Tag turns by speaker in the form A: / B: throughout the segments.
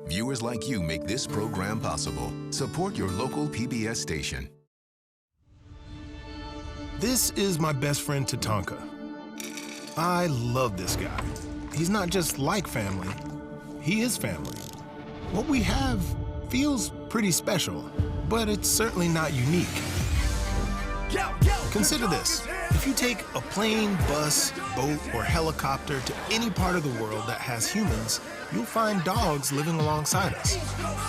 A: Viewers like you make this program possible. Support your local PBS station.
B: This is my best friend, Tatanka. I love this guy. He's not just like family, he is family. What we have feels pretty special, but it's certainly not unique. Consider this. If you take a plane, bus, boat, or helicopter to any part of the world that has humans, you'll find dogs living alongside us.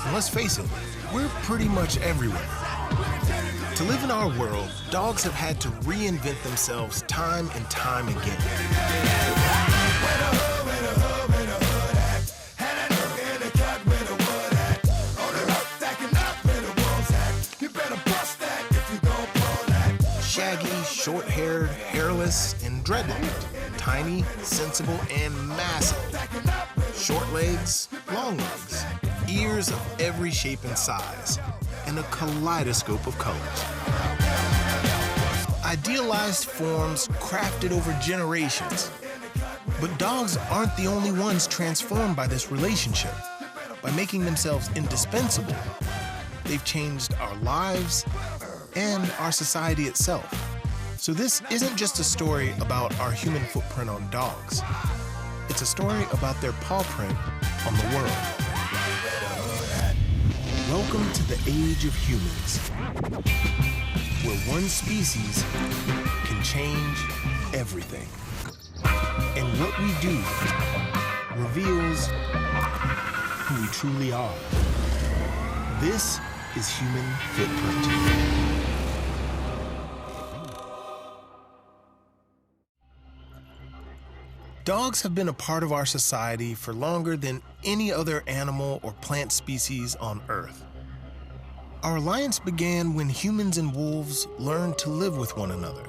B: And let's face it, we're pretty much everywhere. To live in our world, dogs have had to reinvent themselves time and time again. Shaggy, short-haired, hairless, and dreadlocked. Tiny, sensible, and massive. Short legs, long legs. Ears of every shape and size. And a kaleidoscope of colors. Idealized forms crafted over generations. But dogs aren't the only ones transformed by this relationship. By making themselves indispensable, they've changed our lives and our society itself. So this isn't just a story about our human footprint on dogs. It's a story about their paw print on the world. Welcome to the age of humans, where one species can change everything. And what we do reveals who we truly are. This is Human Footprint. Dogs have been a part of our society for longer than any other animal or plant species on Earth. Our alliance began when humans and wolves learned to live with one another.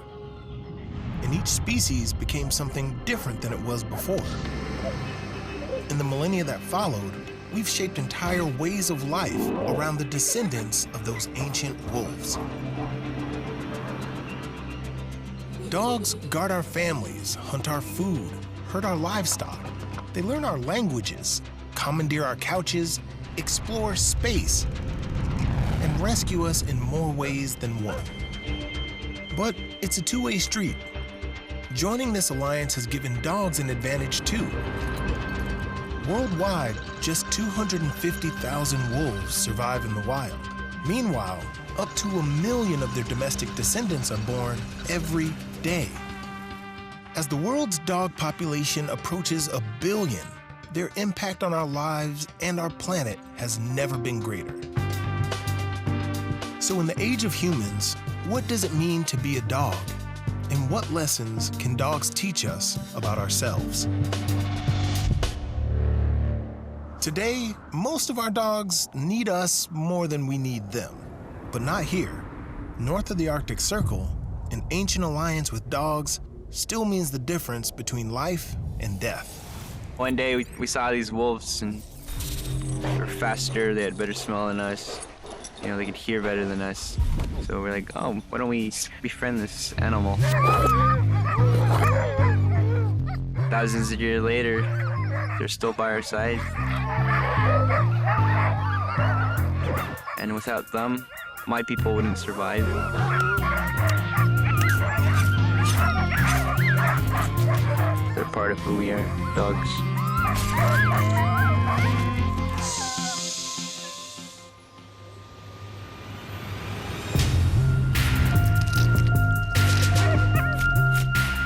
B: And each species became something different than it was before. In the millennia that followed, we've shaped entire ways of life around the descendants of those ancient wolves. Dogs guard our families, hunt our food, herd our livestock. They learn our languages, commandeer our couches, explore space, and rescue us in more ways than one. But it's a two-way street. Joining this alliance has given dogs an advantage too. Worldwide, just 250,000 wolves survive in the wild. Meanwhile, up to 1 million of their domestic descendants are born every day. As the world's dog population approaches 1 billion, their impact on our lives and our planet has never been greater. So in the age of humans, what does it mean to be a dog? And what lessons can dogs teach us about ourselves? Today, most of our dogs need us more than we need them. But not here. North of the Arctic Circle, an ancient alliance with dogs still means the difference between life and death.
C: One day we saw these wolves and they were faster, they had better smell than us. You know, they could hear better than us. So we're like, oh, why don't we befriend this animal? Thousands of years later, they're still by our side. And without them, my people wouldn't survive. They're part of who we are, dogs.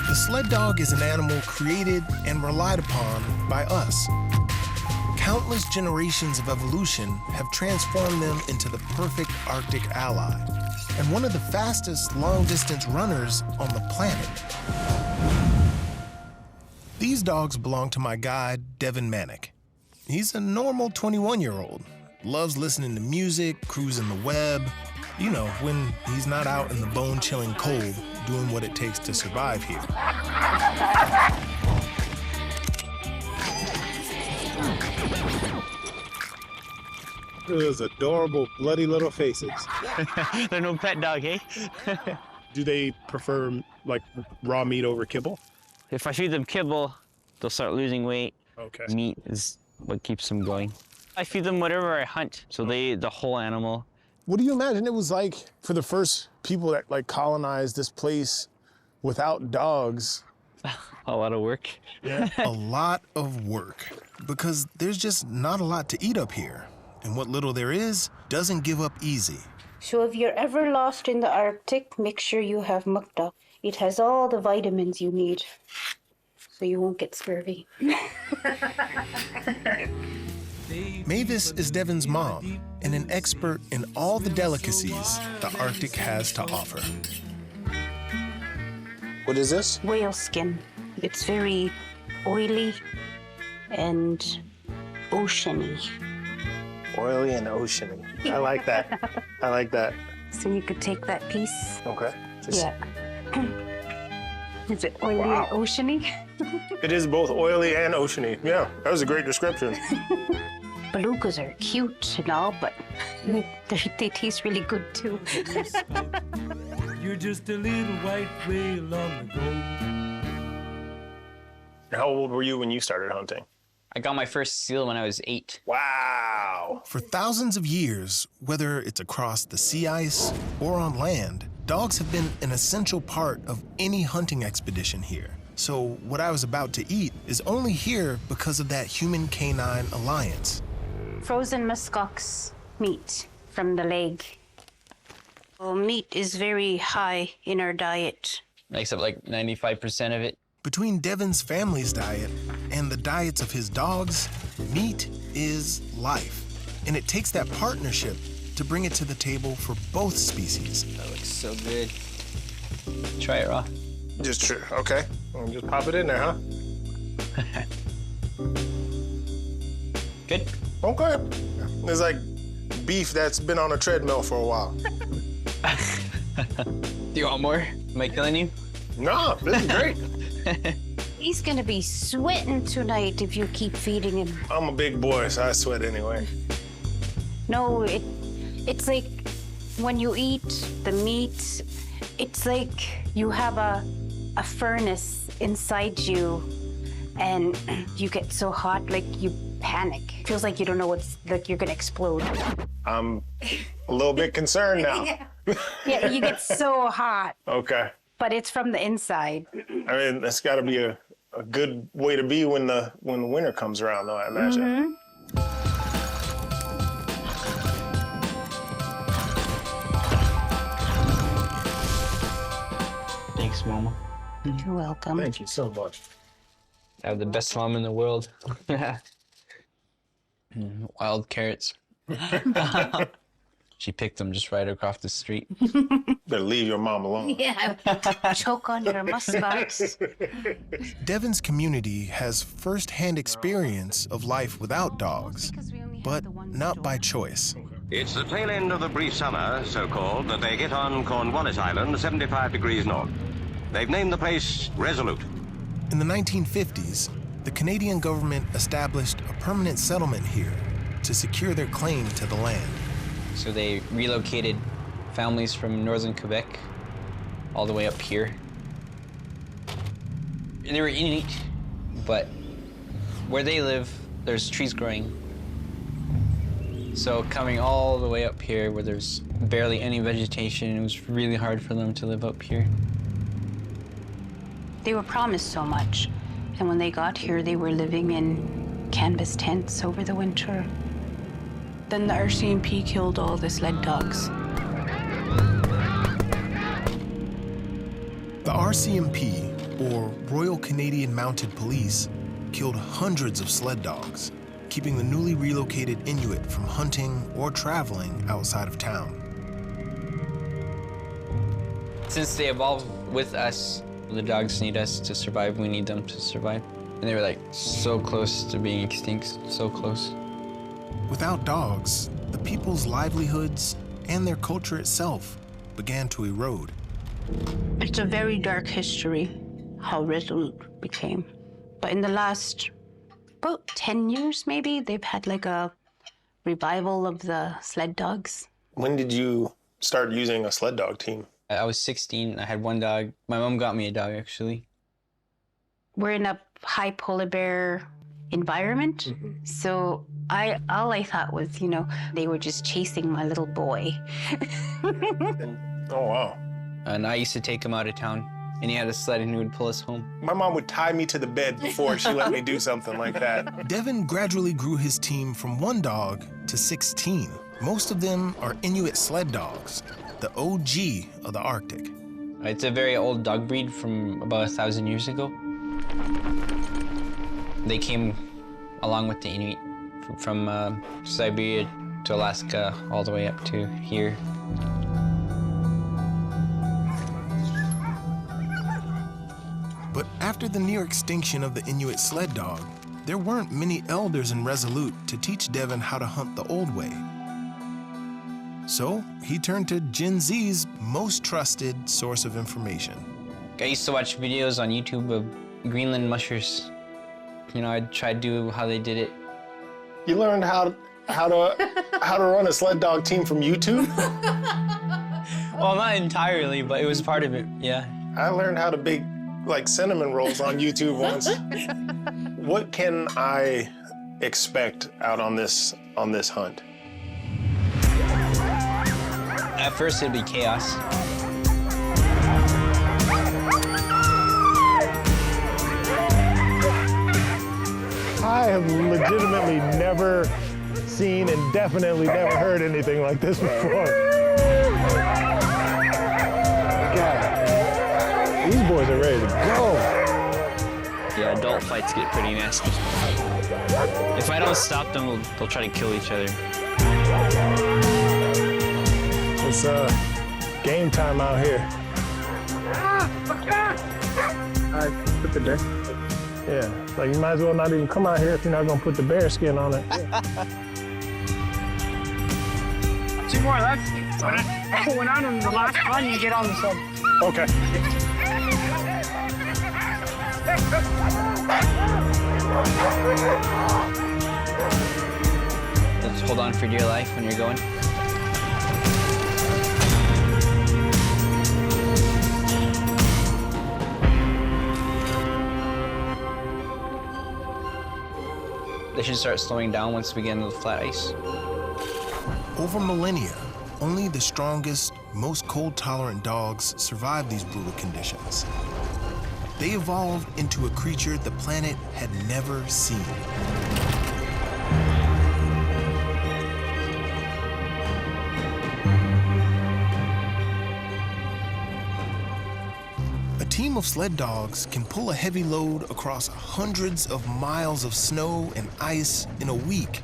B: The sled dog is an animal created and relied upon by us. Countless generations of evolution have transformed them into the perfect Arctic ally, and one of the fastest long-distance runners on the planet. These dogs belong to my guide, Devin Manick. He's a normal 21-year-old, loves listening to music, cruising the web, you know, when he's not out in the bone-chilling cold doing what it takes to survive here.
D: Those adorable, bloody little faces.
E: They're no pet dog, eh?
D: Do they prefer, like, raw meat over kibble?
E: If I feed them kibble, they'll start losing weight.
D: Okay.
E: Meat is what keeps them going. I feed them whatever I hunt. So the whole animal.
D: What do you imagine it was like for the first people that like colonized this place without dogs?
E: A lot of work.
D: Yeah.
B: A lot of work, because there's just not a lot to eat up here. And what little there is doesn't give up easy.
F: So if you're ever lost in the Arctic, make sure you have mukta. It has all the vitamins you need, so you won't get scurvy.
B: Mavis is Devin's mom and an expert in all the delicacies the Arctic has to offer.
D: What is this?
F: Whale skin. It's very oily and oceany.
D: Oily and oceany. I like that. I like that.
F: So you could take that piece.
D: Okay.
F: Yeah. Is it oily and oceany?
D: It is both oily and oceany. Yeah, that was a great description.
F: Belugas are cute and all, but they taste really good too.
G: You're just a little white whale on the go.
D: How old were you when you started hunting?
E: I got my first seal when I was 8.
D: Wow.
B: For thousands of years, whether it's across the sea ice or on land, dogs have been an essential part of any hunting expedition here. So what I was about to eat is only here because of that human-canine alliance.
F: Frozen muskox meat from the leg. Well, meat is very high in our diet.
E: Makes up like 95% of it.
B: Between Devin's family's diet and the diets of his dogs, meat is life. And it takes that partnership to bring it to the table for both species.
E: That looks so good. Try it raw.
D: Just true. Okay. Well, just pop it in there, huh?
E: Good?
D: Okay. It's like beef that's been on a treadmill for a while.
E: Do you want more? Am I killing you?
D: No, this is great.
F: He's gonna be sweating tonight if you keep feeding him.
D: I'm a big boy, so I sweat anyway.
F: No, it's like when you eat the meat, it's like you have a furnace inside you and you get so hot, like you panic. It feels like you don't know what's, like you're gonna explode.
D: I'm a little bit concerned now.
F: Yeah, you get so hot,
D: Okay.
F: but it's from the inside.
D: I mean, that's got to be a good way to be when the winter comes around, though, I imagine.
E: Thanks, Mama.
F: You're welcome.
D: Thank you so much.
E: I have the best mom in the world. Wild carrots. She picked them just right across the street.
D: Better leave your mom alone.
F: Yeah, choke on your muskox.
B: Devin's community has first-hand experience of life without dogs, but not by choice.
H: It's the tail end of the brief summer, so-called, that they hit on Cornwallis Island, 75 degrees north. They've named the place Resolute.
B: In the 1950s, the Canadian government established a permanent settlement here to secure their claim to the land.
E: So they relocated families from northern Quebec all the way up here. They were Inuit, but where they live, there's trees growing. So coming all the way up here where there's barely any vegetation, it was really hard for them to live up here.
F: They were promised so much, and when they got here, they were living in canvas tents over the winter. Then the RCMP killed all the sled dogs.
B: The RCMP, or Royal Canadian Mounted Police, killed hundreds of sled dogs, keeping the newly relocated Inuit from hunting or traveling outside of town.
E: Since they evolved with us, the dogs need us to survive, we need them to survive. And they were like so close to being extinct, so close.
B: Without dogs, the people's livelihoods and their culture itself began to erode.
F: It's a very dark history, how Resolute became. But in the last about 10 years, maybe, they've had like a revival of the sled dogs.
D: When did you start using a sled dog team?
E: I was 16, I had one dog. My mom got me a dog, actually.
F: We're in a high polar bear environment. So all I thought was, they were just chasing my little boy.
D: Oh, wow.
E: And I used to take him out of town, and he had a sled, and he would pull us home.
D: My mom would tie me to the bed before she let me do something like that.
B: Devin gradually grew his team from 1 dog to 16. Most of them are Inuit sled dogs, the OG of the Arctic.
E: It's a very old dog breed from about 1,000 years ago. They came along with the Inuit from Siberia to Alaska, all the way up to here.
B: But after the near extinction of the Inuit sled dog, there weren't many elders in Resolute to teach Devin how to hunt the old way. So he turned to Gen Z's most trusted source of information.
E: I used to watch videos on YouTube of Greenland mushers. I'd try to do how they did it.
D: You learned how to run a sled dog team from YouTube?
E: Well, not entirely, but it was part of it, yeah.
D: I learned how to bake like cinnamon rolls on YouTube once. What can I expect out on this hunt?
E: At first, it'd be chaos.
D: I have legitimately never seen and definitely never heard anything like this before. God, these boys are ready to go.
C: Yeah, adult fights get pretty nasty. If I don't stop them, they'll try to kill each other.
D: It's game time out here. All right, put the bear. Yeah, like you might as well not even come out here if you're not gonna put the bear skin on it. Yeah.
I: 2 more left. When I'm in the last run, you get on the sled.
D: Okay.
E: Just hold on for dear life when you're going. They should start slowing down once we get into the flat ice.
B: Over millennia, only the strongest, most cold-tolerant dogs survived these brutal conditions. They evolved into a creature the planet had never seen. A team of sled dogs can pull a heavy load across hundreds of miles of snow and ice in a week,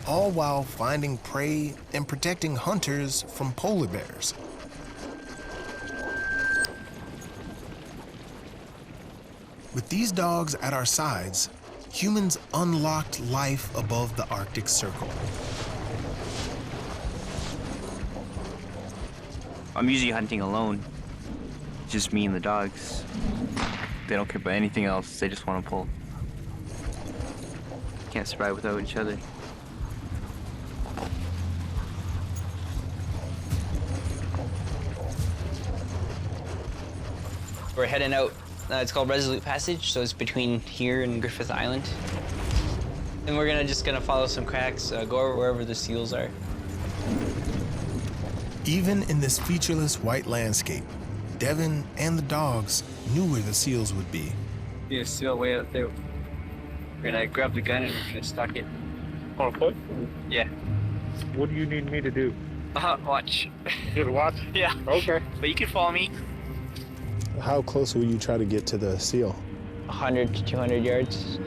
B: all while finding prey and protecting hunters from polar bears. With these dogs at our sides, humans unlocked life above the Arctic Circle.
C: I'm usually hunting alone. Just me and the dogs. They don't care about anything else. They just want to pull. Can't survive without each other.
E: We're heading out. It's called Resolute Passage, so it's between here and Griffith Island. And we're just gonna follow some cracks, go wherever the seals are.
B: Even in this featureless white landscape, Devin and the dogs knew where the seals would be.
I: See a seal way out there. We're gonna grab the gun and we're gonna stock it.
D: On foot?
I: Yeah.
D: What do you need me to do?
I: Watch.
D: Just watch?
I: Yeah.
D: Okay.
I: But you can follow me.
D: How close will you try to get to the seal?
E: 100 to 200 yards.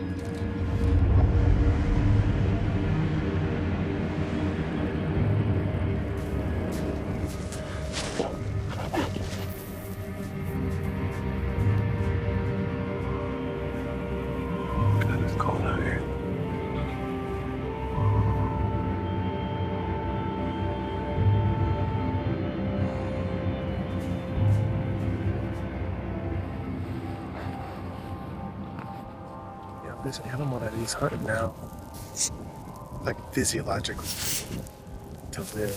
D: God, it's cold out here. This animal that he's hunting now, like physiologically, to live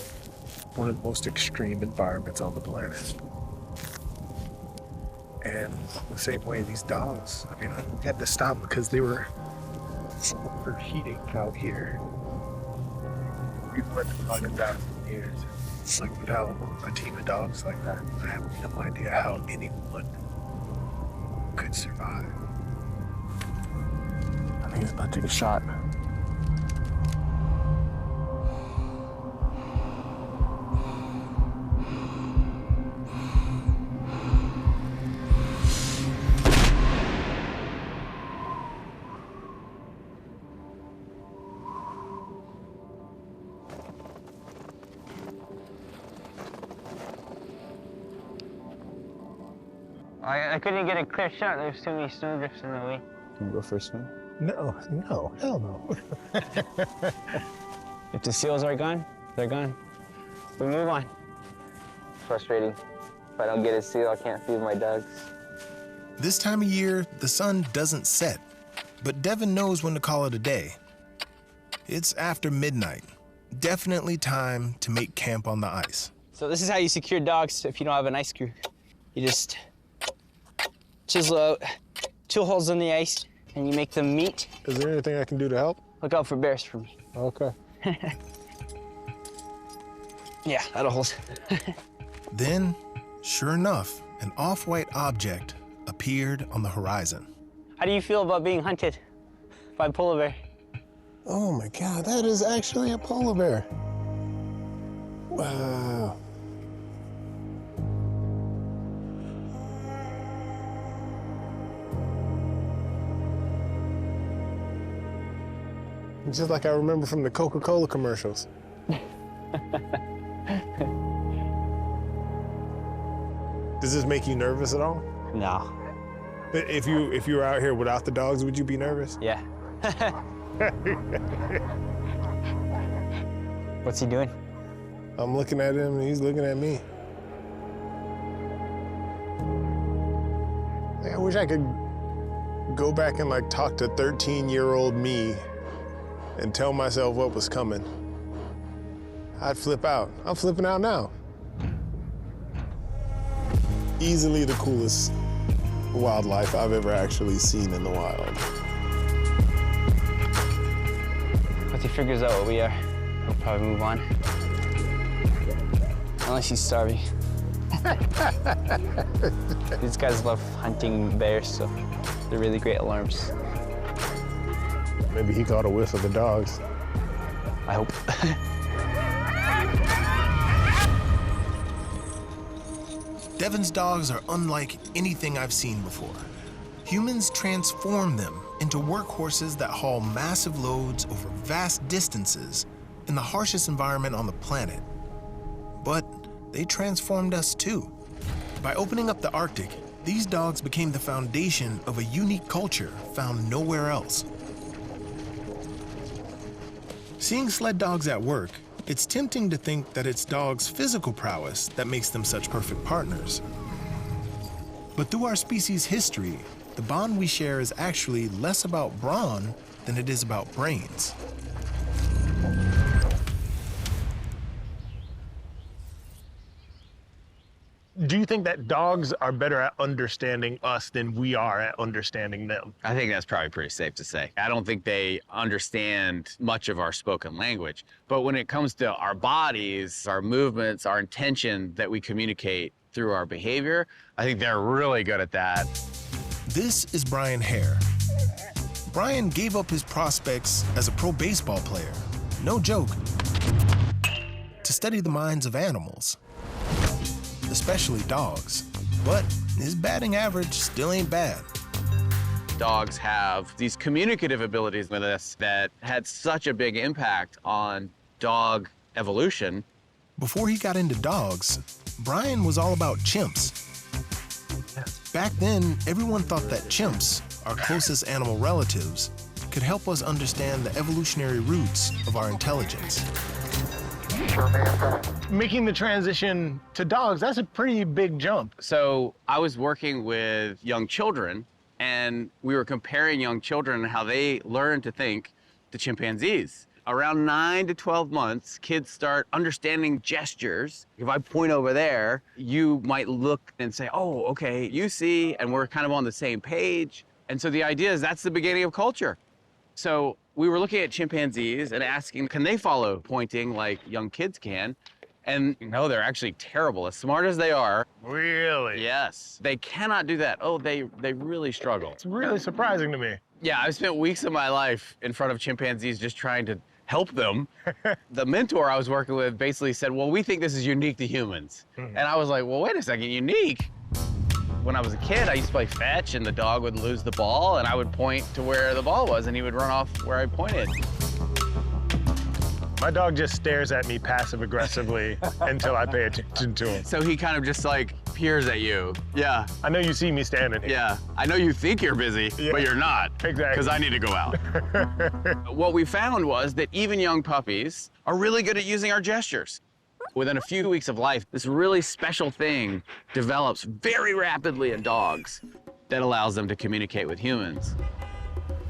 D: one of the most extreme environments on the planet. And the same way these dogs, I mean, I had to stop because they were overheating out here. We've worked for like 1,000 years. Like without a team of dogs like that, I have no idea how anyone could survive. I think it's about to take a shot.
I: I couldn't get a clear shot. There's too many snowdrifts in the way.
J: Can you go for a swim?
D: No, hell no.
I: If the seals are gone, they're gone. We move on.
E: Frustrating. If I don't get a seal, I can't feed my dogs.
B: This time of year, the sun doesn't set, but Devin knows when to call it a day. It's after midnight. Definitely time to make camp on the ice.
E: So this is how you secure dogs if you don't have an ice screw. You just chisel out 2 holes in the ice and you make them meet.
D: Is there anything I can do to help?
E: Look out for bears for me.
D: Okay.
E: Yeah, that'll hold.
B: Then, sure enough, an off-white object appeared on the horizon.
E: How do you feel about being hunted by a polar bear?
D: Oh my God, that is actually a polar bear. Wow. Just like I remember from the Coca-Cola commercials. Does this make you nervous at all?
E: No.
D: If you were out here without the dogs, would you be nervous?
E: Yeah. What's he doing?
D: I'm looking at him and he's looking at me. I wish I could go back and like talk to 13-year-old me and tell myself what was coming. I'd flip out. I'm flipping out now. Easily the coolest wildlife I've ever actually seen in the wild.
E: Once he figures out what we are, he'll probably move on. Unless he's starving. These guys love hunting bears, so they're really great alarms.
D: Maybe he caught a whiff of the dogs.
E: I hope.
B: Devin's dogs are unlike anything I've seen before. Humans transform them into workhorses that haul massive loads over vast distances in the harshest environment on the planet. But they transformed us too. By opening up the Arctic, these dogs became the foundation of a unique culture found nowhere else. Seeing sled dogs at work, it's tempting to think that it's dogs' physical prowess that makes them such perfect partners. But through our species' history, the bond we share is actually less about brawn than it is about brains.
D: Do you think that dogs are better at understanding us than we are at understanding them?
J: I think that's probably pretty safe to say. I don't think they understand much of our spoken language. But when it comes to our bodies, our movements, our intention that we communicate through our behavior, I think they're really good at that.
B: This is Brian Hare. Brian gave up his prospects as a pro baseball player, no joke, to study the minds of animals, especially dogs. But his batting average still ain't bad.
J: Dogs have these communicative abilities with us that had such a big impact on dog evolution.
B: Before he got into dogs, Brian was all about chimps. Back then, everyone thought that chimps, our closest animal relatives, could help us understand the evolutionary roots of our intelligence.
D: Making the transition to dogs, that's a pretty big jump.
J: So I was working with young children, and we were comparing young children and how they learn to think to chimpanzees. Around 9 to 12 months, kids start understanding gestures. If I point over there, you might look and say, oh, okay, you see, and we're kind of on the same page. And so the idea is that's the beginning of culture. So we were looking at chimpanzees and asking, can they follow pointing like young kids can? And no, they're actually terrible. As smart as they are.
D: Really?
J: Yes. They cannot do that. Oh, they really struggle.
D: It's really surprising to me.
J: Yeah, I've spent weeks of my life in front of chimpanzees just trying to help them. The mentor I was working with basically said, well, we think this is unique to humans. And I was like, well, wait a second, unique? When I was a kid, I used to play fetch, and the dog would lose the ball, and I would point to where the ball was, and he would run off where I pointed.
D: My dog just stares at me passive-aggressively until I pay attention to him.
J: So he kind of just like peers at you. Yeah.
D: I know you see me standing here.
J: Yeah. I know you think you're busy, but you're not.
D: Exactly.
J: Because I need to go out. What we found was that even young puppies are really good at using our gestures. Within a few weeks of life, this really special thing develops very rapidly in dogs that allows them to communicate with humans.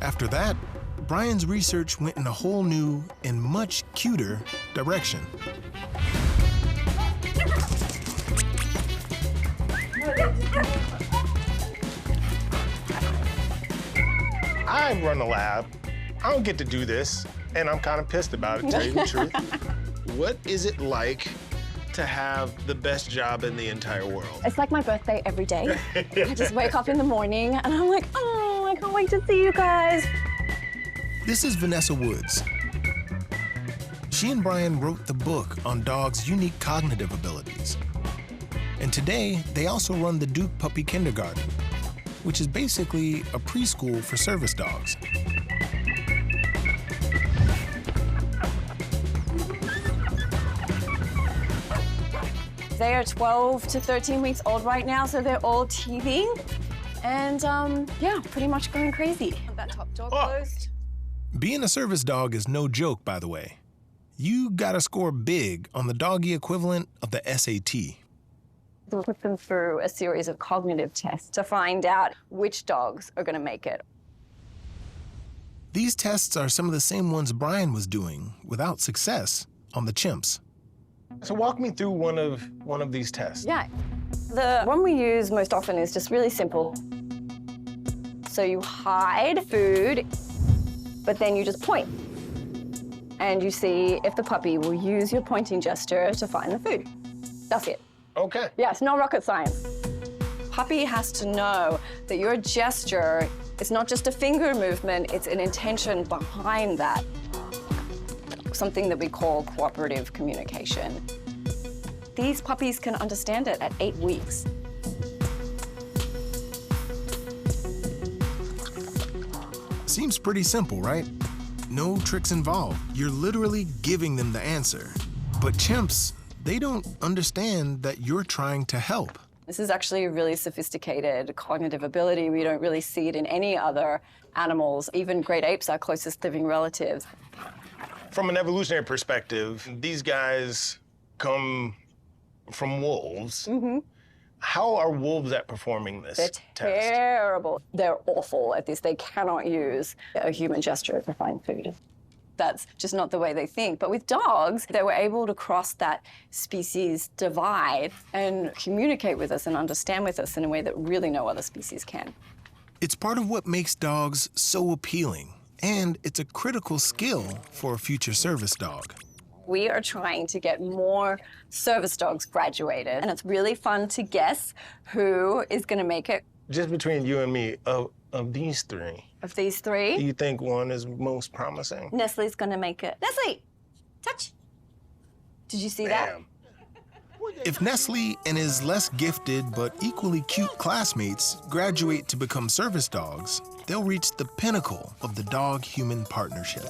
B: After that, Brian's research went in a whole new and much cuter direction.
D: I run a lab. I don't get to do this, and I'm kind of pissed about it, to tell you the truth. What is it like to have the best job in the entire world?
K: It's like my birthday every day. I just wake up in the morning, and I'm like, oh, I can't wait to see you guys.
B: This is Vanessa Woods. She and Brian wrote the book on dogs' unique cognitive abilities. And today, they also run the Duke Puppy Kindergarten, which is basically a preschool for service dogs.
K: They are 12 to 13 weeks old right now, so they're all teething. And yeah, pretty much going crazy. That top door closed.
B: Being a service dog is no joke, by the way. You gotta score big on the doggy equivalent of the SAT.
K: We'll put them through a series of cognitive tests to find out which dogs are gonna make it.
B: These tests are some of the same ones Brian was doing, without success, on the chimps.
D: So walk me through one of these tests.
K: Yeah. The one we use most often is just really simple. So you hide food, but then you just point. And you see if the puppy will use your pointing gesture to find the food. That's it.
D: Okay.
K: Yeah, it's no rocket science. Puppy has to know that your gesture is not just a finger movement, it's an intention behind that. Something that we call cooperative communication. These puppies can understand it at 8 weeks.
B: Seems pretty simple, right? No tricks involved. You're literally giving them the answer. But chimps, they don't understand that you're trying to help.
K: This is actually a really sophisticated cognitive ability. We don't really see it in any other animals. Even great apes, our closest living relatives.
D: From an evolutionary perspective, these guys come from wolves.
K: Mm-hmm.
D: How are wolves at performing this test?
K: They're terrible. They're awful at this. They cannot use a human gesture to find food. That's just not the way they think. But with dogs, they were able to cross that species divide and communicate with us and understand with us in a way that really no other species can.
B: It's part of what makes dogs so appealing, and it's a critical skill for a future service dog.
K: We are trying to get more service dogs graduated, and it's really fun to guess who is going to make it.
D: Just between you and me, of these three.
K: Of these three?
D: Do you think one is most promising?
K: Nestle's going to make it. Nestle, touch. Did you see that?
B: If Nestle and his less gifted but equally cute classmates graduate to become service dogs, they'll reach the pinnacle of the dog-human partnership.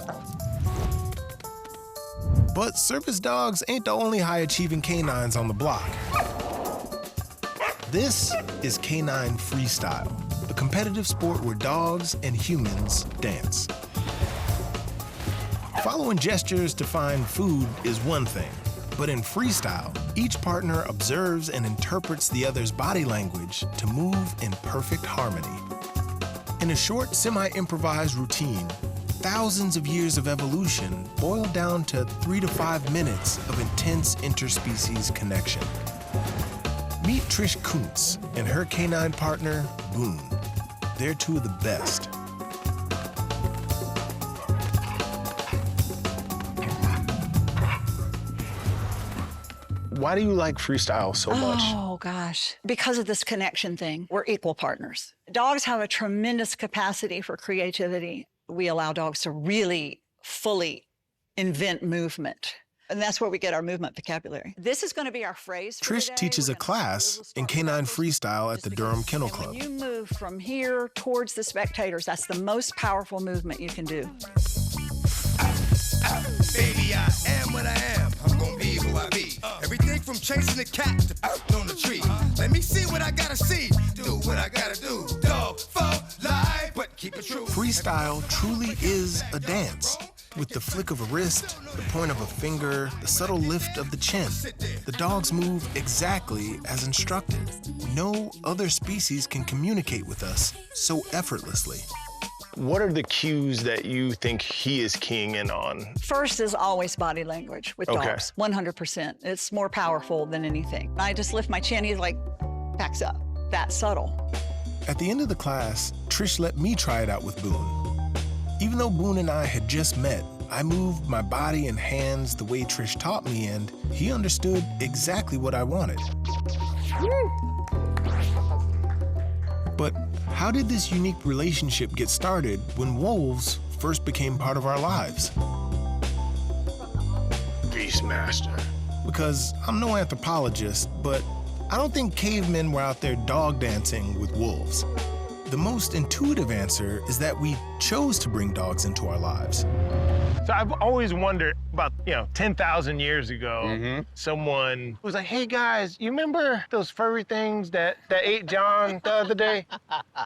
B: But service dogs ain't the only high-achieving canines on the block. This is Canine Freestyle, a competitive sport where dogs and humans dance. Following gestures to find food is one thing, but in freestyle, each partner observes and interprets the other's body language to move in perfect harmony. In a short, semi-improvised routine, thousands of years of evolution boil down to 3 to 5 minutes of intense interspecies connection. Meet Trish Kuntz and her canine partner, Boone. They're two of the best. Why do you like freestyle so much?
L: Oh, gosh. Because of this connection thing. We're equal partners. Dogs have a tremendous capacity for creativity. We allow dogs to really fully invent movement. And that's where we get our movement vocabulary. This is going to be our phrase for
B: Trish
L: today.
B: teaches a class in canine freestyle at the Durham Kennel Club.
L: When you move from here towards the spectators, that's the most powerful movement you can do.
M: Baby, I am what I am. I'm gonna be who I be. Everything from chasing the cat to on the tree. Let me see what I gotta see. Do what I gotta do. Dog for life, but keep it true.
B: Freestyle truly is a dance. With the flick of a wrist, the point of a finger, the subtle lift of the chin, the dogs move exactly as instructed. No other species can communicate with us so effortlessly.
N: What are the cues that you think he is keying in on?
L: First is always body language with
N: Okay.
L: dogs, 100%. It's more powerful than anything. I just lift my chin, he's like, backs up. That subtle.
B: At the end of the class, Trish let me try it out with Boone. Even though Boone and I had just met, I moved my body and hands the way Trish taught me, and he understood exactly what I wanted. But how did this unique relationship get started when wolves first became part of our lives?
N: Beastmaster.
B: Because I'm no anthropologist, but I don't think cavemen were out there dog dancing with wolves. The most intuitive answer is that we chose to bring dogs into our lives.
N: So I've always wondered about, 10,000 years ago, someone was like, hey guys, you remember those furry things that ate John the other day?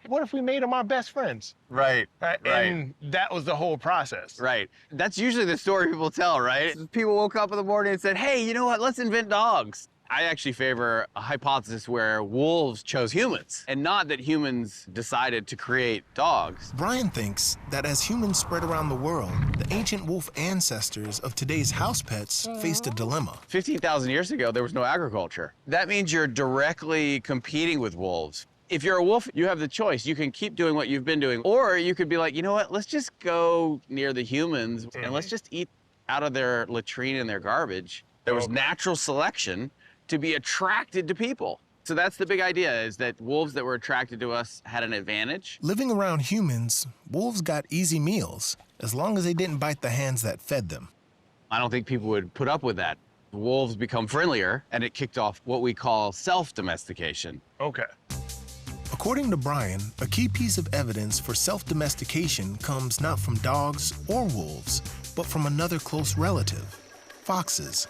N: What if we made them our best friends?
J: Right.
N: And that was the whole process.
J: Right. That's usually the story people tell, right? People woke up in the morning and said, hey, you know what? Let's invent dogs. I actually favor a hypothesis where wolves chose humans, and not that humans decided to create dogs.
B: Brian thinks that as humans spread around the world, the ancient wolf ancestors of today's house pets faced a dilemma.
J: 15,000 years ago, there was no agriculture. That means you're directly competing with wolves. If you're a wolf, you have the choice. You can keep doing what you've been doing, or you could be like, you know what, let's just go near the humans and let's just eat out of their latrine and their garbage. There was natural selection to be attracted to people. So that's the big idea, is that wolves that were attracted to us had an advantage.
B: Living around humans, wolves got easy meals, as long as they didn't bite the hands that fed them.
J: I don't think people would put up with that. Wolves become friendlier, and it kicked off what we call self-domestication.
N: Okay.
B: According to Brian, a key piece of evidence for self-domestication comes not from dogs or wolves, but from another close relative, foxes.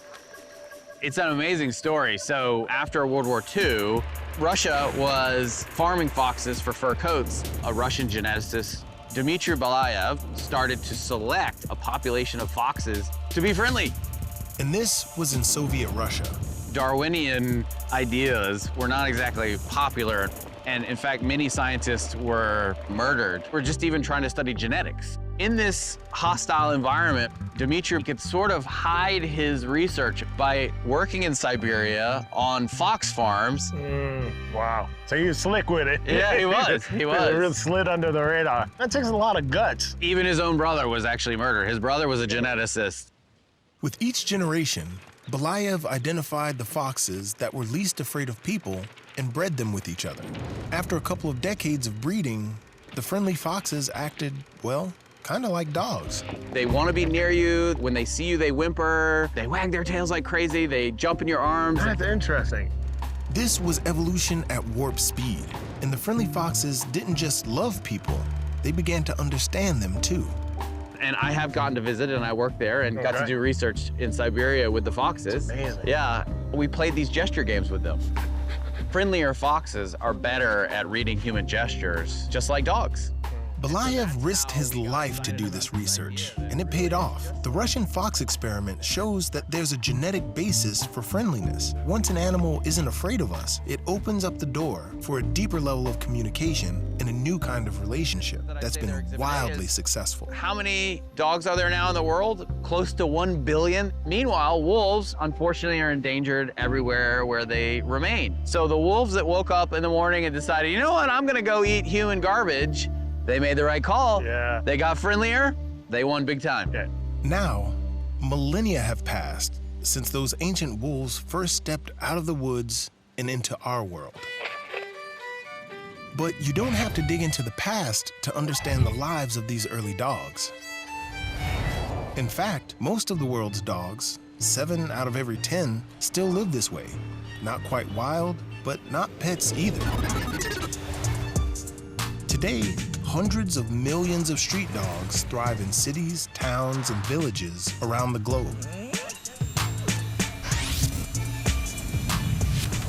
J: It's an amazing story. So after World War II, Russia was farming foxes for fur coats. A Russian geneticist, Dmitry Belayev, started to select a population of foxes to be friendly.
B: And this was in Soviet Russia.
J: Darwinian ideas were not exactly popular. And in fact, many scientists were murdered. We're just even trying to study genetics. In this hostile environment, Dmitry could sort of hide his research by working in Siberia on fox farms.
N: Wow. So he was slick with it.
J: Yeah, he was. He was.
N: Really slid under the radar. That takes a lot of guts.
J: Even his own brother was actually murdered. His brother was a geneticist.
B: With each generation, Belayev identified the foxes that were least afraid of people and bred them with each other. After a couple of decades of breeding, the friendly foxes acted, well, kind of like dogs.
J: They want to be near you. When they see you, they whimper. They wag their tails like crazy. They jump in your arms.
N: That's interesting.
B: This was evolution at warp speed, and the friendly foxes didn't just love people, they began to understand them too.
J: And I have gotten to visit, and I worked there and got to do research in Siberia with the foxes.
N: Amazing.
J: Yeah, we played these gesture games with them. Friendlier foxes are better at reading human gestures, just like dogs.
B: Belayev risked his life to do this research, and it paid off. The Russian fox experiment shows that there's a genetic basis for friendliness. Once an animal isn't afraid of us, it opens up the door for a deeper level of communication and a new kind of relationship that's been wildly successful.
J: How many dogs are there now in the world? Close to 1 billion. Meanwhile, wolves, unfortunately, are endangered everywhere where they remain. So the wolves that woke up in the morning and decided, you know what, I'm gonna go eat human garbage, they made the right call.
N: Yeah.
J: They got friendlier. They won big time.
N: Yeah.
B: Now, millennia have passed, since those ancient wolves first stepped out of the woods and into our world. But you don't have to dig into the past to understand the lives of these early dogs. In fact, most of the world's dogs, 7 out of every 10, still live this way. Not quite wild, but not pets either. Today, hundreds of millions of street dogs thrive in cities, towns, and villages around the globe.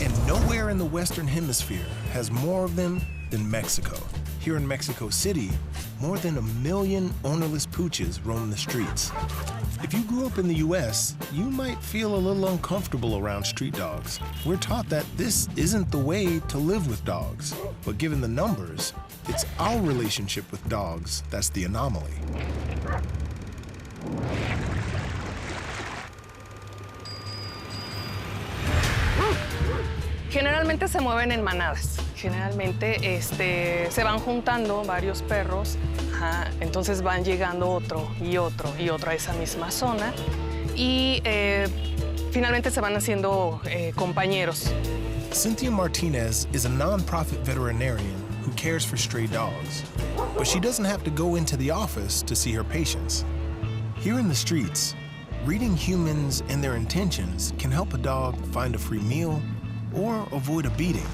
B: And nowhere in the Western Hemisphere has more of them than Mexico. Here in Mexico City, more than 1 million ownerless pooches roam the streets. If you grew up in the US, you might feel a little uncomfortable around street dogs. We're taught that this isn't the way to live with dogs. But given the numbers, it's our relationship with dogs that's the anomaly.
O: Generalmente se mueven en manadas. Generalmente se van juntando varios perros, entonces van llegando otro y otro y otro a esa misma zona y finalmente se van haciendo compañeros.
B: Cynthia Martinez is a nonprofit veterinarian who cares for stray dogs, but she doesn't have to go into the office to see her patients. Here in the streets, reading humans and their intentions can help a dog find a free meal or avoid a beating.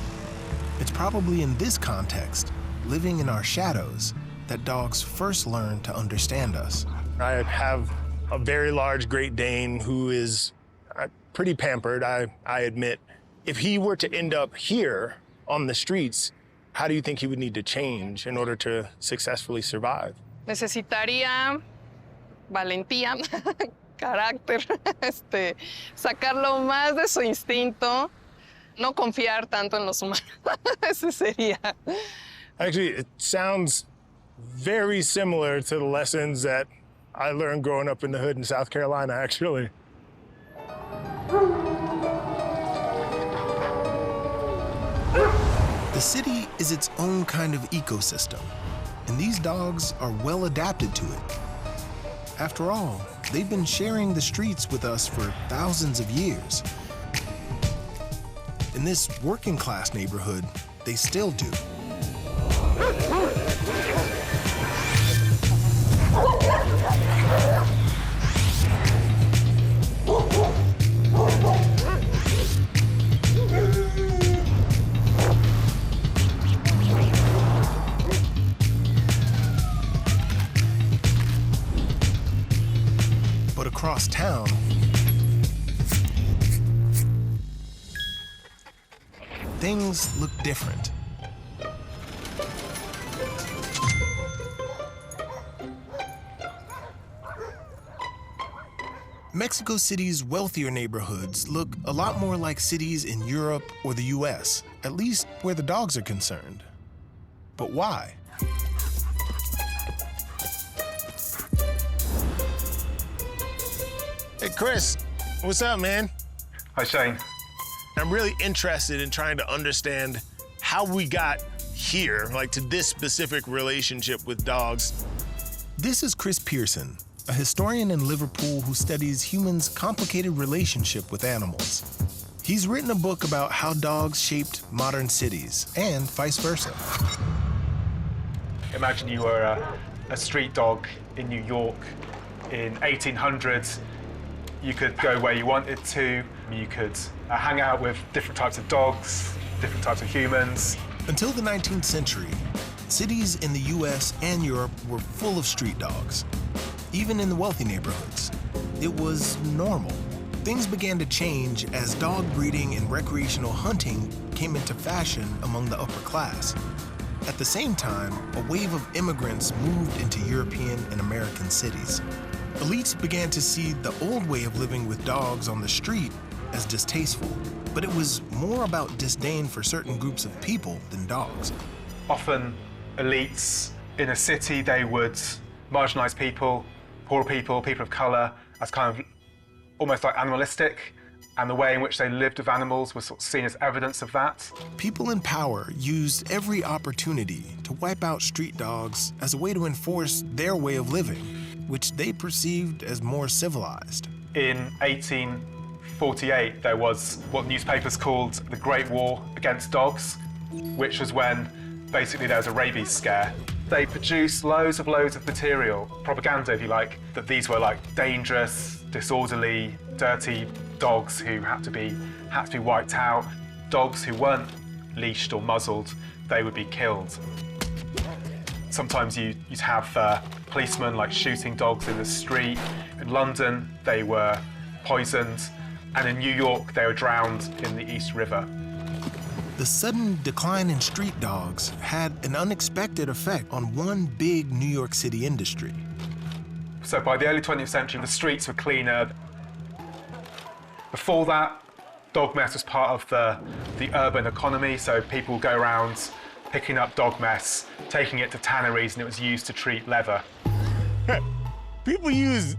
B: It's probably in this context, living in our shadows, that dogs first learn to understand us.
N: I have a very large Great Dane who is pretty pampered, I admit. If he were to end up here on the streets, how do you think he would need to change in order to successfully survive?
O: Necesitaría valentía, carácter, sacarlo más de su instinto. No confiar tanto en los humanos. Ese sería.
N: Actually, it sounds very similar to the lessons that I learned growing up in the hood in South Carolina, actually.
B: The city is its own kind of ecosystem, and these dogs are well adapted to it. After all, they've been sharing the streets with us for thousands of years. In this working class neighborhood, they still do. But across town, things look different. Mexico City's wealthier neighborhoods look a lot more like cities in Europe or the US, at least where the dogs are concerned. But why?
N: Hey, Chris, what's up, man?
P: Hi, Shane.
N: I'm really interested in trying to understand how we got here, like to this specific relationship with dogs.
B: This is Chris Pearson, a historian in Liverpool who studies humans' complicated relationship with animals. He's written a book about how dogs shaped modern cities and vice versa.
P: Imagine you were a street dog in New York in 1800s. You could go where you wanted to. You could hang out with different types of dogs, different types of humans.
B: Until the 19th century, cities in the US and Europe were full of street dogs. Even in the wealthy neighborhoods, it was normal. Things began to change as dog breeding and recreational hunting came into fashion among the upper class. At the same time, a wave of immigrants moved into European and American cities. Elites began to see the old way of living with dogs on the street as distasteful, but it was more about disdain for certain groups of people than dogs.
P: Often, elites in a city, they would marginalize people, poor people, people of color, as kind of almost like animalistic, and the way in which they lived with animals was sort of seen as evidence of that.
B: People in power used every opportunity to wipe out street dogs as a way to enforce their way of living, which they perceived as more civilized.
P: In 18 1948, there was what newspapers called the Great War Against Dogs, which was when basically there was a rabies scare. They produced loads of material, propaganda if you like, that these were like dangerous, disorderly, dirty dogs who had to be wiped out. Dogs who weren't leashed or muzzled, they would be killed. Sometimes you'd have policemen like shooting dogs in the street. In London, they were poisoned, and in New York, they were drowned in the East River.
B: The sudden decline in street dogs had an unexpected effect on one big New York City industry.
P: So by the early 20th century, the streets were cleaner. Before that, dog mess was part of the urban economy, so people would go around picking up dog mess, taking it to tanneries, and it was used to treat leather.
N: People use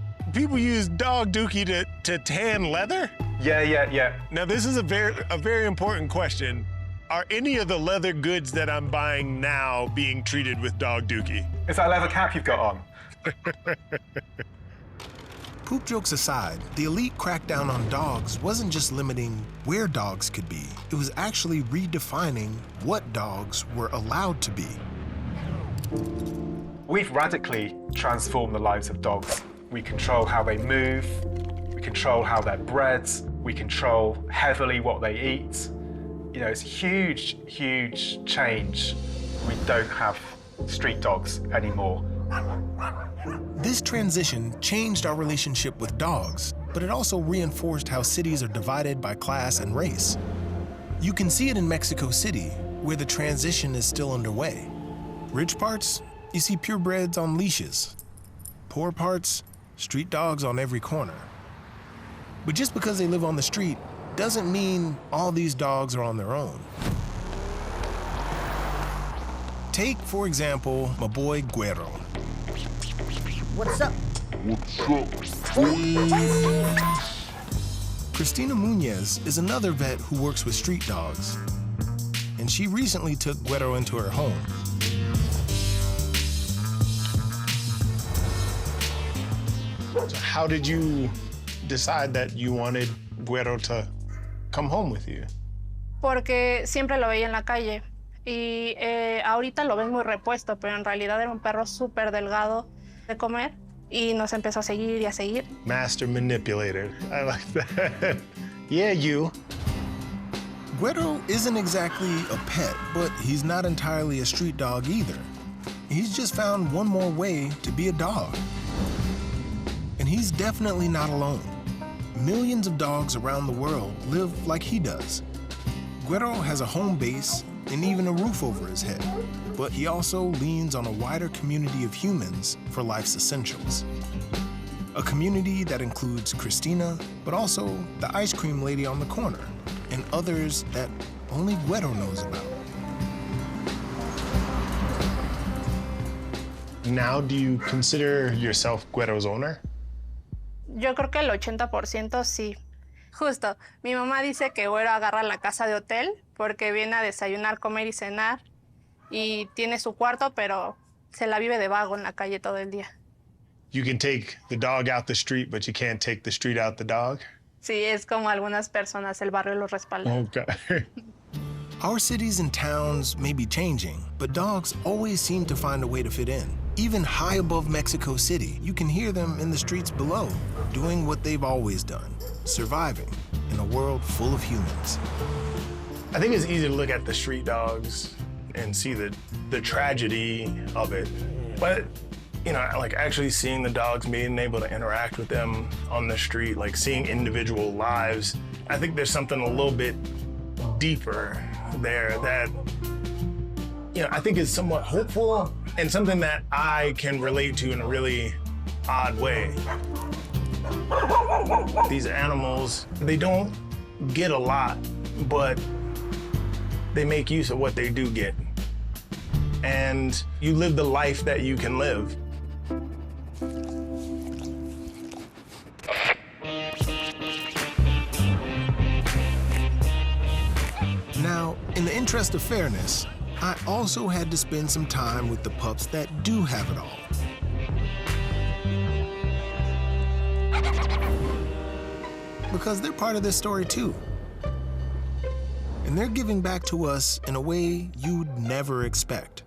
N: dog dookie to tan leather?
P: Yeah.
N: Now this is a very important question. Are any of the leather goods that I'm buying now being treated with dog dookie?
P: Is that a leather cap you've got on?
B: Poop jokes aside, the elite crackdown on dogs wasn't just limiting where dogs could be. It was actually redefining what dogs were allowed to be.
P: We've radically transformed the lives of dogs. We control how they move, we control how they're bred, we control heavily what they eat. You know, it's a huge, huge change. We don't have street dogs anymore.
B: This transition changed our relationship with dogs, but it also reinforced how cities are divided by class and race. You can see it in Mexico City, where the transition is still underway. Rich parts, you see purebreds on leashes. Poor parts, street dogs on every corner. But just because they live on the street doesn't mean all these dogs are on their own. Take, for example, my boy Guero.
Q: What's up?
B: Cristina Muñez is another vet who works with street dogs, and she recently took Guero into her home.
N: So how did you decide that you wanted Guero to come home with you?
O: Porque siempre lo veía en la calle y ahorita lo ven muy repuesto, pero en realidad era un perro súper delgado de comer y nos empezó a seguir y a seguir.
N: Master manipulator. I like that. Yeah, you.
B: Guero isn't exactly a pet, but he's not entirely a street dog either. He's just found one more way to be a dog. And he's definitely not alone. Millions of dogs around the world live like he does. Guero has a home base and even a roof over his head, but he also leans on a wider community of humans for life's essentials. A community that includes Cristina, but also the ice cream lady on the corner, and others that only Guero knows about.
N: Now, do you consider yourself Guero's owner?
O: Yo creo que el 80% sí. Justo, mi mamá dice que Guero agarra la casa de hotel porque viene a desayunar, comer y cenar y tiene su cuarto, pero se la vive de vago en la calle todo el día.
N: You can take the dog out the street, but you can't take the street out the dog?
O: Sí, es como algunas personas, el barrio los respalda.
N: Okay.
B: Our cities and towns may be changing, but dogs always seem to find a way to fit in. Even high above Mexico City, you can hear them in the streets below, doing what they've always done, surviving in a world full of humans.
N: I think it's easy to look at the street dogs and see the tragedy of it. But, you know, like actually seeing the dogs, being able to interact with them on the street, like seeing individual lives, I think there's something a little bit deeper there that, you know, I think is somewhat hopeful and something that I can relate to in a really odd way. These animals, they don't get a lot, but they make use of what they do get. And you live the life that you can live.
B: Now, in the interest of fairness, I also had to spend some time with the pups that do have it all. because they're part of this story too. And they're giving back to us in a way you'd never expect.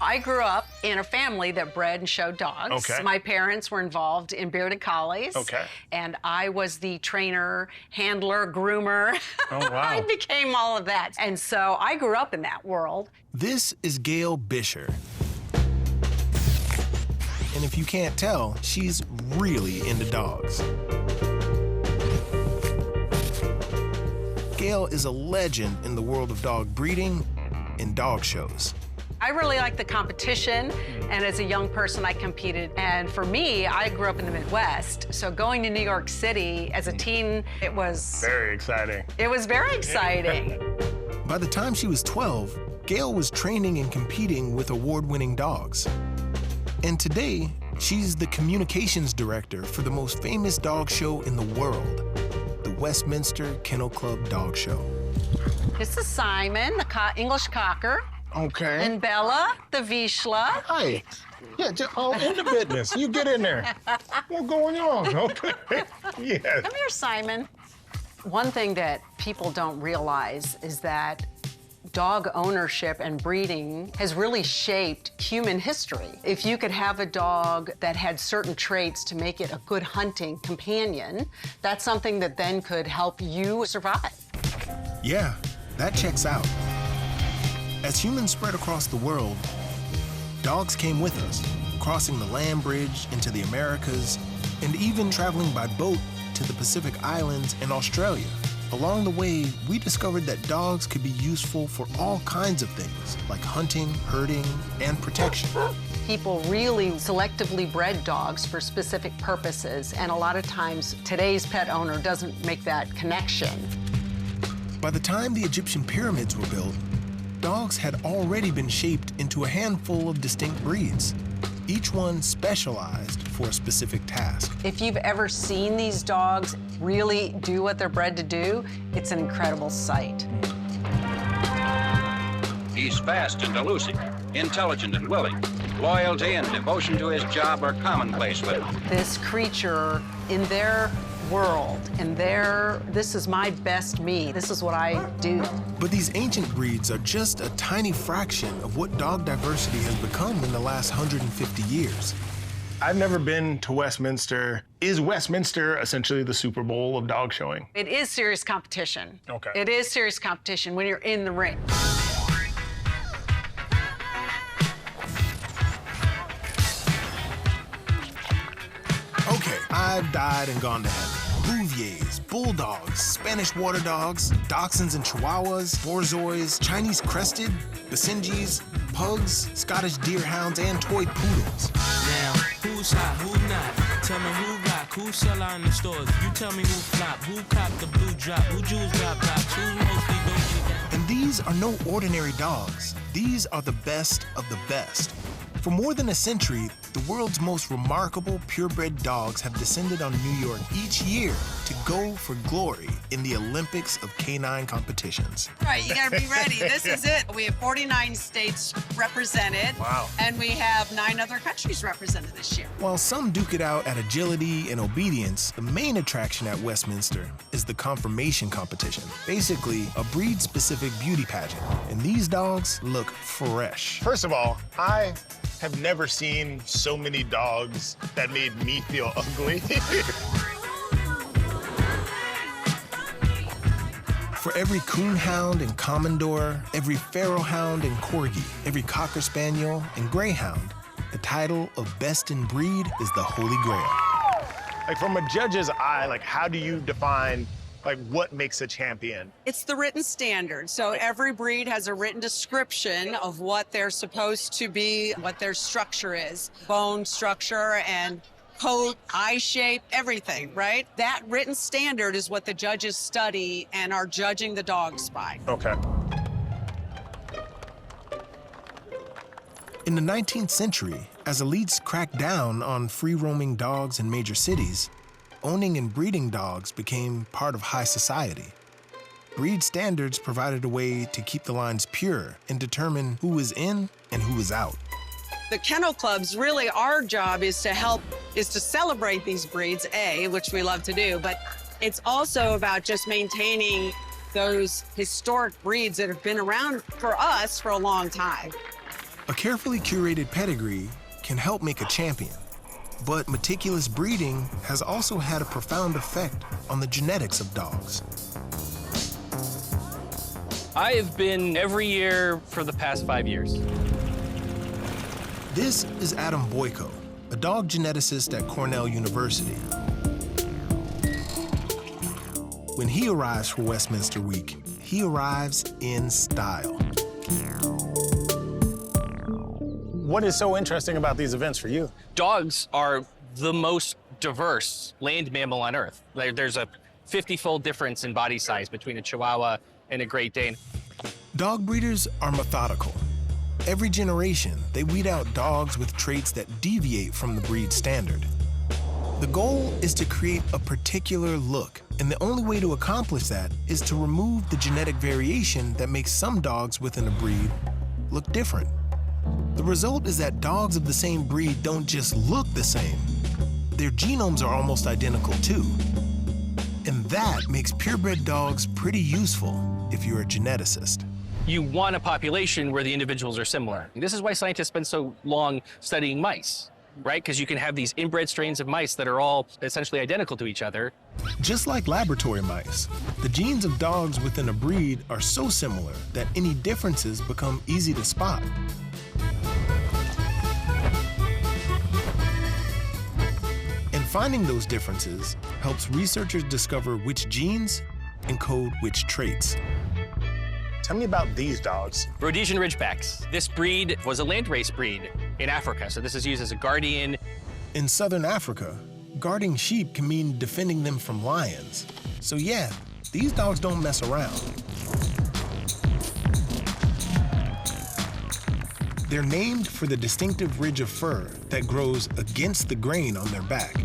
R: I grew up in a family that bred and showed dogs.
B: Okay.
R: My parents were involved in bearded collies.
B: Okay.
R: And I was the trainer, handler, groomer.
B: Oh, wow.
R: I became all of that. And so I grew up in that world.
B: This is Gail Bisher. And if you can't tell, she's really into dogs. Gail is a legend in the world of dog breeding and dog shows.
R: I really like the competition, and as a young person, I competed. And for me, I grew up in the Midwest, so going to New York City as a teen, it was...
N: Very exciting.
R: It was very exciting.
B: By the time she was 12, Gail was training and competing with award-winning dogs. And today, she's the communications director for the most famous dog show in the world, the Westminster Kennel Club Dog Show.
R: This is Simon, the English Cocker.
N: Okay.
R: And Bella, the Vizsla.
N: Hi. Yeah, in the business. You get in there. What's going on? Okay. Yes.
R: Come here, Simon. One thing that people don't realize is that dog ownership and breeding has really shaped human history. If you could have a dog that had certain traits to make it a good hunting companion, that's something that then could help you survive.
B: Yeah, that checks out. As humans spread across the world, dogs came with us, crossing the land bridge into the Americas, and even traveling by boat to the Pacific Islands and Australia. Along the way, we discovered that dogs could be useful for all kinds of things, like hunting, herding, and protection.
R: People really selectively bred dogs for specific purposes, and a lot of times today's pet owner doesn't make that connection.
B: By the time the Egyptian pyramids were built, dogs had already been shaped into a handful of distinct breeds, each one specialized for a specific task.
R: If you've ever seen these dogs really do what they're bred to do, it's an incredible sight.
S: He's fast and elusive, intelligent and willing. Loyalty and devotion to his job are commonplace with him.
R: This creature, in their world, and this is my best me. This is what I do.
B: But these ancient breeds are just a tiny fraction of what dog diversity has become in the last 150 years.
N: I've never been to Westminster. Is Westminster essentially the Super Bowl of dog showing?
R: It is serious competition.
N: Okay.
R: It is serious competition when you're in the ring.
B: Okay, I've died and gone to heaven. Bouviers, bulldogs, Spanish water dogs, dachshunds and chihuahuas, borzois, Chinese crested, Basenjis, pugs, Scottish deerhounds, and toy poodles.
G: Now, who's hot, who not? Tell me who rock, who sell out in the stores. You tell me who flop, who cop the blue drop, who jewels drop tops, who mostly don't.
B: And these are no ordinary dogs. These are the best of the best. For more than a century, the world's most remarkable purebred dogs have descended on New York each year to go for glory in the Olympics of canine competitions.
T: All right, you gotta be ready. This is it. We have 49 states represented.
B: Wow.
T: And we have 9 other countries represented this year.
B: While some duke it out at agility and obedience, the main attraction at Westminster is the conformation competition. Basically, a breed-specific beauty pageant. And these dogs look fresh.
N: First of all, I have never seen so many dogs that made me feel ugly.
B: For every coonhound and commodore, every pharaoh hound and corgi, every cocker spaniel and greyhound, the title of best in breed is the Holy Grail.
N: Like from a judge's eye, like how do you define what makes a champion?
T: It's the written standard. So every breed has a written description of what they're supposed to be, what their structure is, bone structure and coat, eye shape, everything, right? That written standard is what the judges study and are judging the dogs by.
N: Okay.
B: In the 19th century, as elites cracked down on free-roaming dogs in major cities, owning and breeding dogs became part of high society. Breed standards provided a way to keep the lines pure and determine who was in and who was out.
T: The kennel clubs, really our job is to celebrate these breeds, which we love to do, but it's also about just maintaining those historic breeds that have been around for us for a long time.
B: A carefully curated pedigree can help make a champion, but meticulous breeding has also had a profound effect on the genetics of dogs.
U: I have been every year for the past 5 years.
B: This is Adam Boyko, a dog geneticist at Cornell University. When he arrives for Westminster Week, he arrives in style.
N: What is so interesting about these events for you?
U: Dogs are the most diverse land mammal on Earth. There's a 50-fold difference in body size between a Chihuahua and a Great Dane.
B: Dog breeders are methodical. Every generation, they weed out dogs with traits that deviate from the breed standard. The goal is to create a particular look, and the only way to accomplish that is to remove the genetic variation that makes some dogs within a breed look different. The result is that dogs of the same breed don't just look the same, their genomes are almost identical too. And that makes purebred dogs pretty useful if you're a geneticist.
U: You want a population where the individuals are similar. This is why scientists spend so long studying mice, right? Because you can have these inbred strains of mice that are all essentially identical to each other.
B: Just like laboratory mice, the genes of dogs within a breed are so similar that any differences become easy to spot. And finding those differences helps researchers discover which genes encode which traits.
N: Tell me about these dogs.
U: Rhodesian Ridgebacks. This breed was a landrace breed in Africa, so this is used as a guardian.
B: In southern Africa, guarding sheep can mean defending them from lions. So yeah, these dogs don't mess around. They're named for the distinctive ridge of fur that grows against the grain on their back.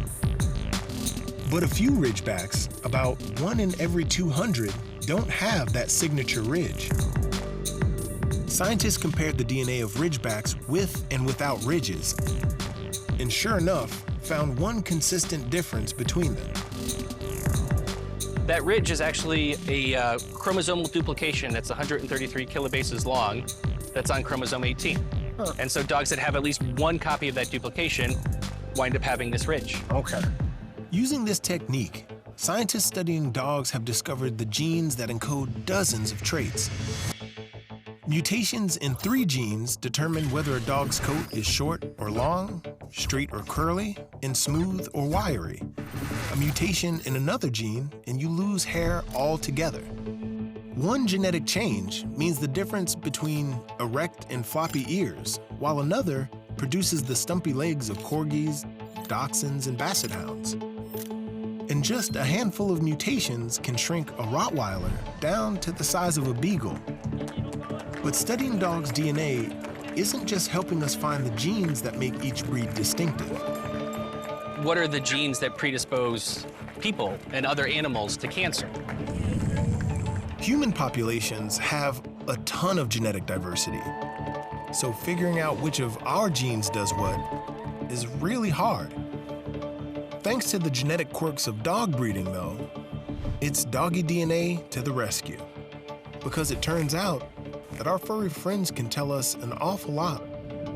B: But a few Ridgebacks, about 1 in every 200, don't have that signature ridge. Scientists compared the DNA of Ridgebacks with and without ridges, and sure enough, found one consistent difference between them.
U: That ridge is actually a chromosomal duplication that's 133 kilobases long that's on chromosome 18. And so dogs that have at least one copy of that duplication wind up having this ridge.
N: Okay.
B: Using this technique, scientists studying dogs have discovered the genes that encode dozens of traits. Mutations in 3 genes determine whether a dog's coat is short or long, straight or curly, and smooth or wiry. A mutation in another gene, and you lose hair altogether. One genetic change means the difference between erect and floppy ears, while another produces the stumpy legs of corgis, dachshunds, and basset hounds. And just a handful of mutations can shrink a Rottweiler down to the size of a beagle. But studying dogs' DNA isn't just helping us find the genes that make each breed distinctive.
U: What are the genes that predispose people and other animals to cancer?
B: Human populations have a ton of genetic diversity. So figuring out which of our genes does what is really hard. Thanks to the genetic quirks of dog breeding, though, it's doggy DNA to the rescue. Because it turns out that our furry friends can tell us an awful lot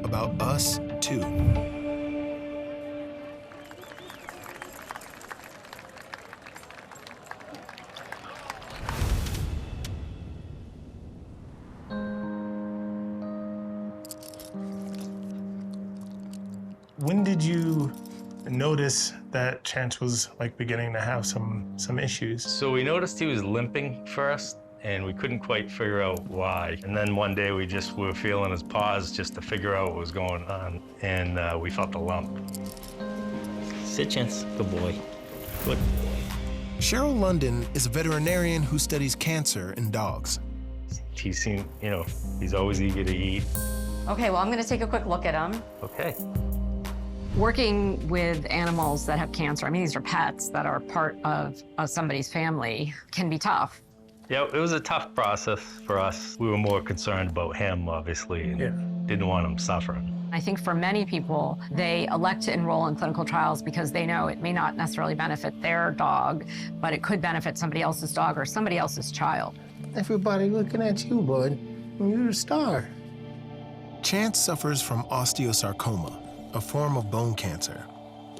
B: about us, too.
N: When did you notice that Chance was like beginning to have some issues?
V: So we noticed he was limping first, and we couldn't quite figure out why. And then one day we were feeling his paws just to figure out what was going on, and we felt a lump.
W: Sit, Chance. Good boy. Good.
B: Cheryl London is a veterinarian who studies cancer in dogs.
V: He seemed, he's always eager to eat.
X: Okay, well, I'm gonna take a quick look at him.
V: Okay.
X: Working with animals that have cancer, I mean, these are pets that are part of somebody's family, can be tough.
V: Yeah, it was a tough process for us. We were more concerned about him, obviously, and didn't want him suffering.
X: I think for many people, they elect to enroll in clinical trials because they know it may not necessarily benefit their dog, but it could benefit somebody else's dog or somebody else's child.
B: Everybody looking at you, bud. You're a star. Chance suffers from osteosarcoma, a form of bone cancer.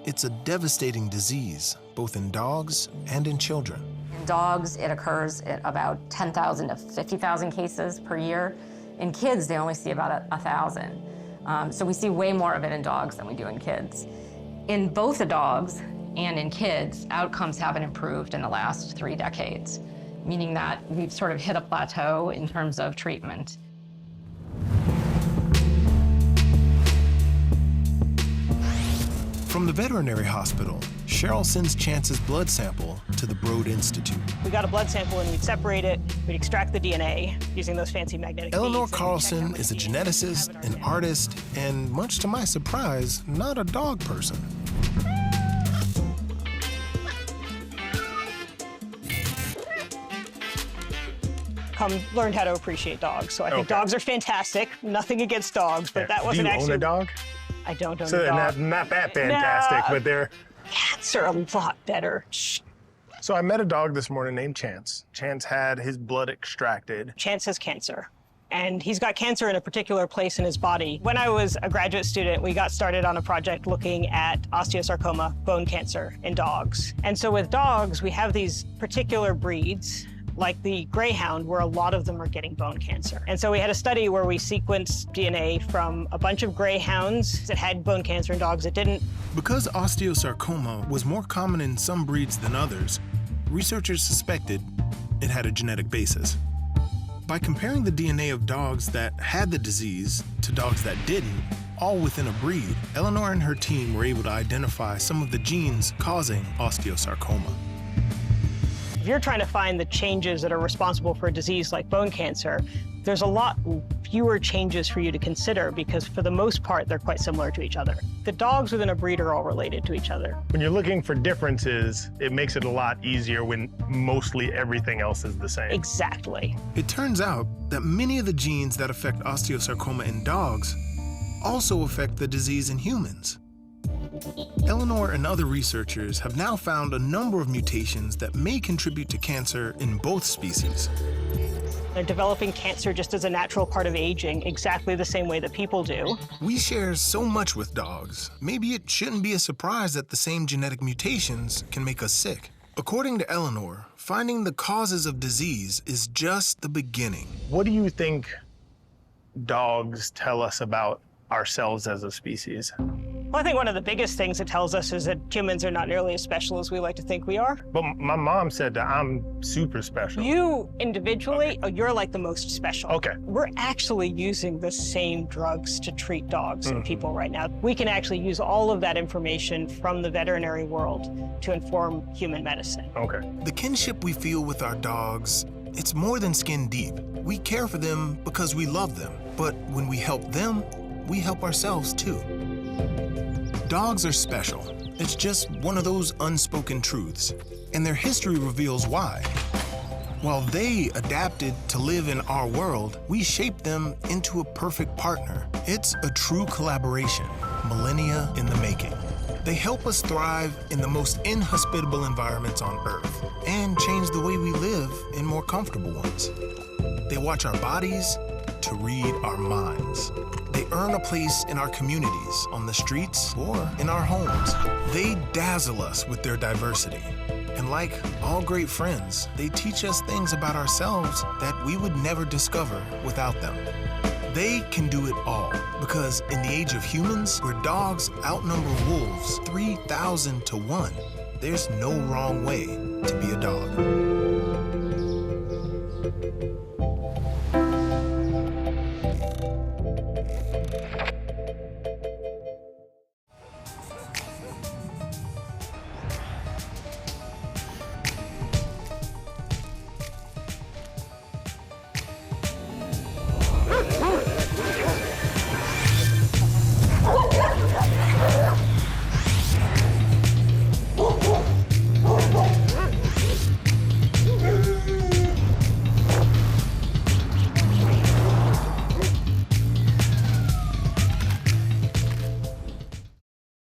B: It's a devastating disease, both in dogs and in children.
X: In dogs, it occurs at about 10,000 to 50,000 cases per year. In kids, they only see about 1,000. So we see way more of it in dogs than we do in kids. In both the dogs and in kids, outcomes haven't improved in the last 3 decades, meaning that we've sort of hit a plateau in terms of treatment.
B: From the veterinary hospital, Cheryl sends Chance's blood sample to the Broad Institute.
I: We got a blood sample and we'd separate it, we'd extract the DNA using those fancy magnetic
B: Eleanor
I: beads.
B: Carlson is a geneticist, an artist, and much to my surprise, not a dog person.
I: Learned how to appreciate dogs. So I think dogs are fantastic. Nothing against dogs, but that wasn't
N: Do you
I: actually.
N: own a dog?
I: I don't own
N: So
I: a dog.
N: not that fantastic,
I: No.
N: but they're.
I: Cats are a lot better. Shh.
N: So I met a dog this morning named Chance. Chance had his blood extracted.
I: Chance has cancer. And he's got cancer in a particular place in his body. When I was a graduate student, we got started on a project looking at osteosarcoma, bone cancer, in dogs. And so with dogs, we have these particular breeds, like the greyhound, where a lot of them are getting bone cancer. And so we had a study where we sequenced DNA from a bunch of greyhounds that had bone cancer and dogs that didn't.
B: Because osteosarcoma was more common in some breeds than others, researchers suspected it had a genetic basis. By comparing the DNA of dogs that had the disease to dogs that didn't, all within a breed, Eleanor and her team were able to identify some of the genes causing osteosarcoma.
I: If you're trying to find the changes that are responsible for a disease like bone cancer, there's a lot fewer changes for you to consider because for the most part, they're quite similar to each other. The dogs within a breed are all related to each other.
N: When you're looking for differences, it makes it a lot easier when mostly everything else is the same.
I: Exactly.
B: It turns out that many of the genes that affect osteosarcoma in dogs also affect the disease in humans. Eleanor and other researchers have now found a number of mutations that may contribute to cancer in both species.
I: They're developing cancer just as a natural part of aging, exactly the same way that people do.
B: We share so much with dogs. Maybe it shouldn't be a surprise that the same genetic mutations can make us sick. According to Eleanor, finding the causes of disease is just the beginning.
N: What do you think dogs tell us about ourselves as a species?
I: Well, I think one of the biggest things it tells us is that humans are not nearly as special as we like to think we are.
N: But my mom said that I'm super special.
I: You individually, you're like the most special.
N: Okay.
I: We're actually using the same drugs to treat dogs and people right now. We can actually use all of that information from the veterinary world to inform human medicine.
N: Okay.
B: The kinship we feel with our dogs, it's more than skin deep. We care for them because we love them. But when we help them, we help ourselves too. Dogs are special. It's just one of those unspoken truths, and their history reveals why. While they adapted to live in our world, we shaped them into a perfect partner. It's a true collaboration, millennia in the making. They help us thrive in the most inhospitable environments on Earth and change the way we live in more comfortable ones. They watch our bodies to read our minds. They earn a place in our communities, on the streets, or in our homes. They dazzle us with their diversity. And like all great friends, they teach us things about ourselves that we would never discover without them. They can do it all, because in the age of humans, where dogs outnumber wolves 3,000 to 1, there's no wrong way to be a dog.